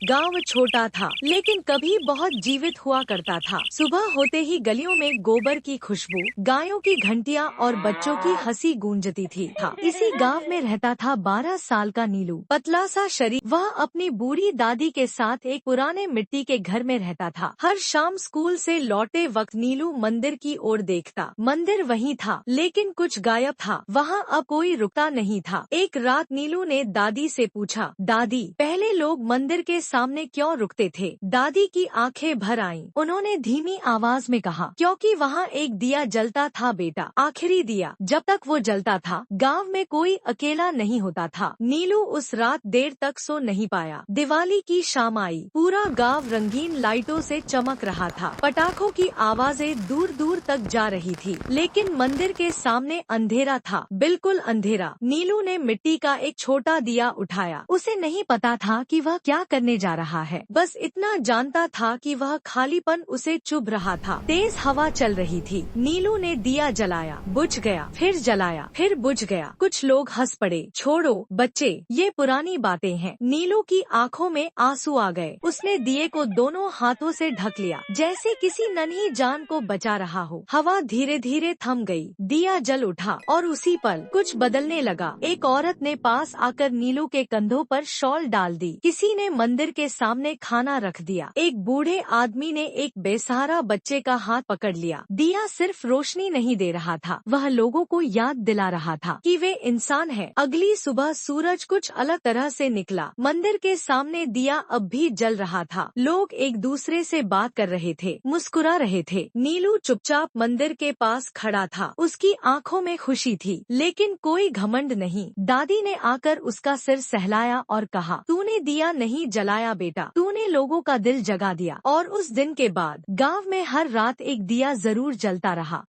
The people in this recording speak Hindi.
गांव छोटा था लेकिन कभी बहुत जीवित हुआ करता था। सुबह होते ही गलियों में गोबर की खुशबू, गायों की घंटियां और बच्चों की हंसी गूंजती थी। इसी गांव में रहता था 12 साल का नीलू, पतला सा शरीर। वह अपनी बूढ़ी दादी के साथ एक पुराने मिट्टी के घर में रहता था। हर शाम स्कूल से लौटे वक्त नीलू मंदिर की ओर देखता। मंदिर वहीं था लेकिन कुछ गायब था। वहाँ अब कोई रुकता नहीं था। एक रात नीलू ने दादी से पूछा, दादी, पहले लोग मंदिर के सामने क्यों रुकते थे? दादी की आंखें भर आईं। उन्होंने धीमी आवाज में कहा, क्योंकि वहाँ एक दिया जलता था बेटा, आखिरी दिया। जब तक वो जलता था गांव में कोई अकेला नहीं होता था। नीलू उस रात देर तक सो नहीं पाया। दिवाली की शाम आई। पूरा गांव रंगीन लाइटों से चमक रहा था। पटाखों की आवाजें दूर दूर तक जा रही थी, लेकिन मंदिर के सामने अंधेरा था, बिल्कुल अंधेरा। नीलू ने मिट्टी का एक छोटा दिया उठाया। उसे नहीं पता था कि वह क्या करने जा रहा है, बस इतना जानता था कि वह खालीपन उसे चुभ रहा था। तेज हवा चल रही थी। नीलू ने दिया जलाया, बुझ गया, फिर जलाया, फिर बुझ गया। कुछ लोग हंस पड़े, छोड़ो बच्चे, ये पुरानी बातें हैं। नीलू की आंखों में आंसू आ गए। उसने दिए को दोनों हाथों से ढक लिया, जैसे किसी नन्ही जान को बचा रहा हो। हवा धीरे धीरे थम गई, दिया जल उठा और उसी पल कुछ बदलने लगा। एक औरत ने पास आकर नीलू के कंधों पर शॉल डाल दी। किसी ने मंदिर के सामने खाना रख दिया। एक बूढ़े आदमी ने एक बेसहारा बच्चे का हाथ पकड़ लिया। दिया सिर्फ रोशनी नहीं दे रहा था, वह लोगों को याद दिला रहा था कि वे इंसान हैं। अगली सुबह सूरज कुछ अलग तरह से निकला। मंदिर के सामने दिया अब भी जल रहा था। लोग एक दूसरे से बात कर रहे थे, मुस्कुरा रहे थे। नीलू चुपचाप मंदिर के पास खड़ा था। उसकी आंखों में खुशी थी, लेकिन कोई घमंड नहीं। दादी ने आकर उसका सिर सहलाया और कहा, तूने दिया नहीं जलाया बेटा, तूने लोगों का दिल जगा दिया। और उस दिन के बाद गांव में हर रात एक दिया जरूर जलता रहा।